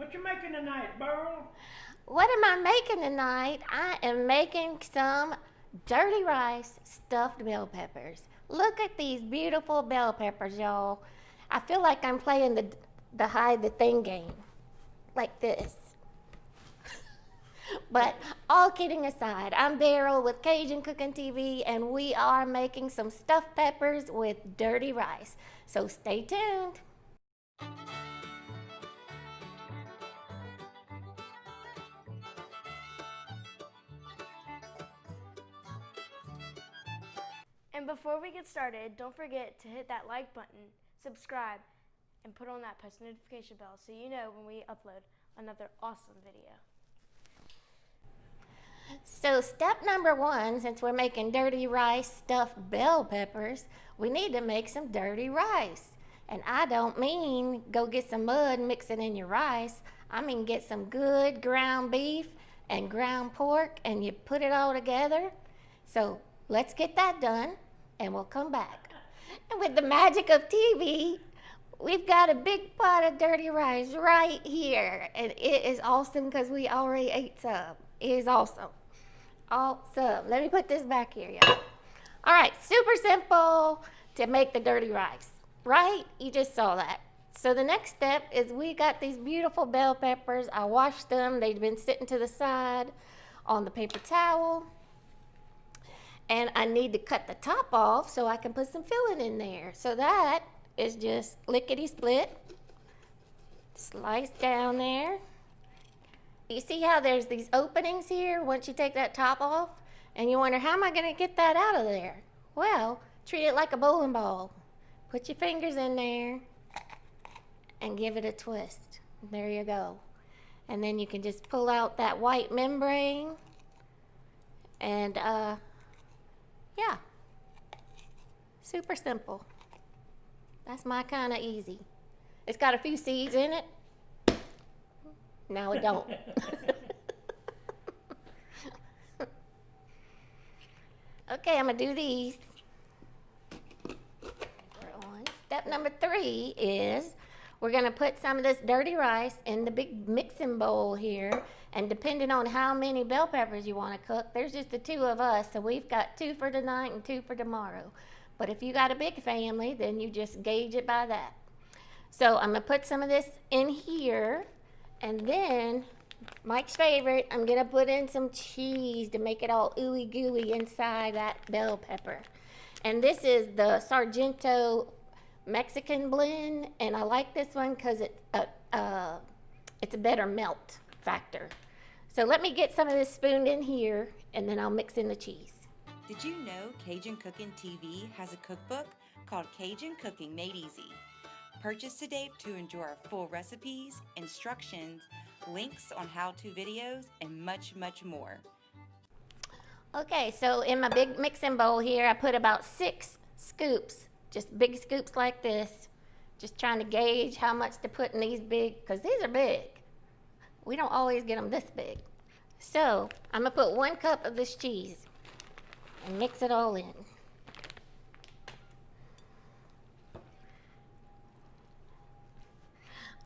What you making tonight, Beryl? What am I making tonight? I am making some dirty rice stuffed bell peppers. Look at these beautiful bell peppers, y'all. I feel like I'm playing the hide the thing game, like this. But all kidding aside, I'm Beryl with Cajun Cooking TV, and we are making some stuffed peppers with dirty rice. So stay tuned. And before we get started, don't forget to hit that like button, subscribe, and put on that post notification bell so you know when we upload another awesome video. So step number one, since we're making dirty rice stuffed bell peppers, we need to make some dirty rice. And I don't mean go get some mud and mix it in your rice. I mean get some good ground beef and ground pork and you put it all together. So let's get that done and we'll come back. And with the magic of TV, we've got a big pot of dirty rice right here. And it is awesome because we already ate some. It is awesome. Awesome. Let me put this back here, y'all. All right, super simple to make the dirty rice, right? You just saw that. So the next step is we got these beautiful bell peppers. I washed them. They've been sitting to the side on the paper towel. And I need to cut the top off so I can put some filling in there. So that is just lickety split. Slice down there. You see how there's these openings here once you take that top off? And you wonder, how am I going to get that out of there? Well, treat it like a bowling ball. Put your fingers in there and give it a twist. There you go. And then you can just pull out that white membrane. And, yeah. Super simple. That's my kind of easy. It's got a few seeds in it. Now it don't. Okay, I'm gonna do these. Step number 3 is we're gonna put some of this dirty rice in the big mixing bowl here. And depending on how many bell peppers you wanna cook, there's just the 2 of us, so we've got 2 for tonight and 2 for tomorrow. But if you got a big family, then you just gauge it by that. So I'm gonna put some of this in here. And then, Mike's favorite, I'm gonna put in some cheese to make it all ooey gooey inside that bell pepper. And this is the Sargento Mexican blend, and I like this one because it's a better melt factor. So let me get some of this spooned in here, and then I'll mix in the cheese. Did you know Cajun Cooking TV has a cookbook called Cajun Cooking Made Easy? Purchase today to enjoy our full recipes, instructions, links on how-to videos, and much, much more. Okay, so in my big mixing bowl here, I put about 6 scoops, just big scoops like this. Just trying to gauge how much to put in these big, because these are big. We don't always get them this big. So I'm gonna put 1 cup of this cheese and mix it all in.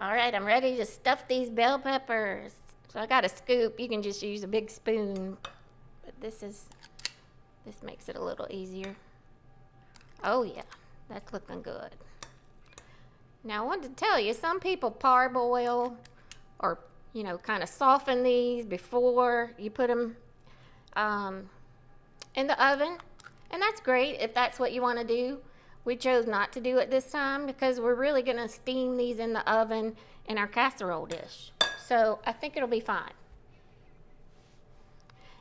All right, I'm ready to stuff these bell peppers. So I got a scoop. You can just use a big spoon, but this makes it a little easier. Oh yeah, that's looking good. Now I wanted to tell you, some people parboil or, kind of soften these before you put them in the oven, and that's great if that's what you want to do. We chose not to do it this time because we're really going to steam these in the oven in our casserole dish. So I think it'll be fine.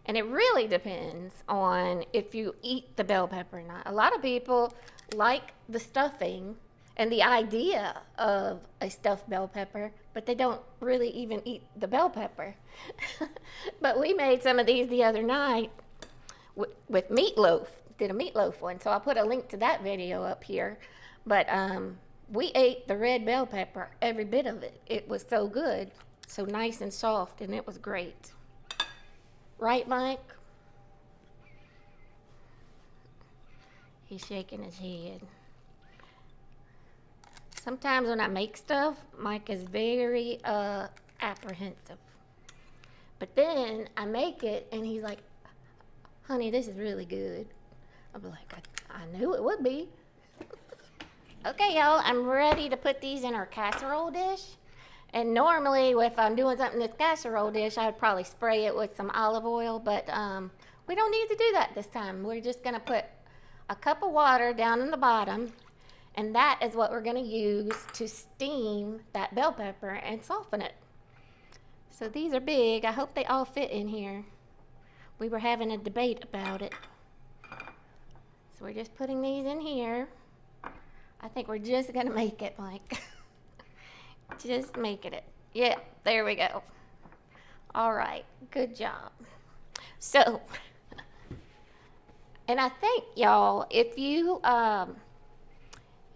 And it really depends on if you eat the bell pepper or not. A lot of people like the stuffing and the idea of a stuffed bell pepper, but they don't really even eat the bell pepper. But we made some of these the other night with meatloaf. Did a meatloaf one, so I'll put a link to that video up here. But we ate the red bell pepper, every bit of it. It was so good, so nice and soft, and it was great. Right, Mike? He's shaking his head. Sometimes when I make stuff, Mike is very apprehensive. But then I make it, and he's like, honey, this is really good. I'm like, I knew it would be. Okay, y'all, I'm ready to put these in our casserole dish. And normally, if I'm doing something in this casserole dish, I would probably spray it with some olive oil, but we don't need to do that this time. We're just gonna put a cup of water down in the bottom, and that is what we're gonna use to steam that bell pepper and soften it. So these are big. I hope they all fit in here. We were having a debate about it. So we're just putting these in here. I think we're just gonna make it, Mike. Just making it. Yeah, there we go. All right, good job. So, and I think y'all, if you,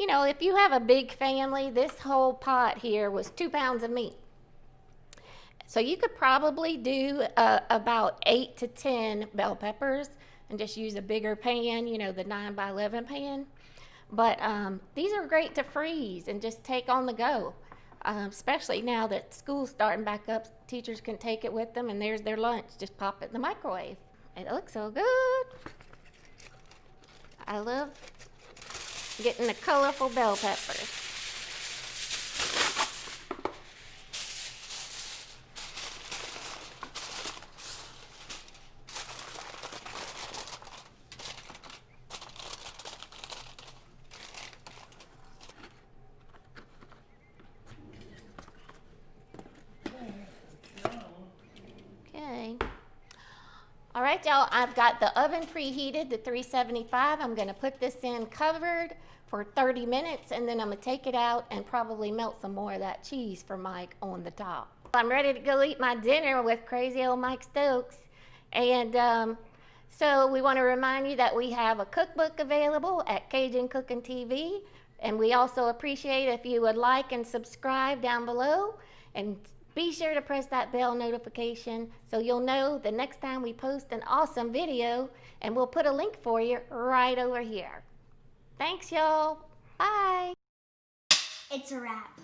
if you have a big family, this whole pot here was 2 pounds of meat. So you could probably do about 8 to 10 bell peppers and just use a bigger pan, the 9x11 pan. But these are great to freeze and just take on the go. Especially now that school's starting back up, teachers can take it with them, and there's their lunch. Just pop it in the microwave. It looks so good. I love getting the colorful bell peppers. Okay. All right, y'all, I've got the oven preheated to 375. I'm gonna put this in covered for 30 minutes, and then I'm gonna take it out and probably melt some more of that cheese for Mike on the top. I'm ready to go eat my dinner with crazy old Mike Stokes. And so we wanna remind you that we have a cookbook available at Cajun Cooking TV. And we also appreciate if you would like and subscribe down below, and be sure to press that bell notification so you'll know the next time we post an awesome video, and we'll put a link for you right over here. Thanks, y'all. Bye. It's a wrap.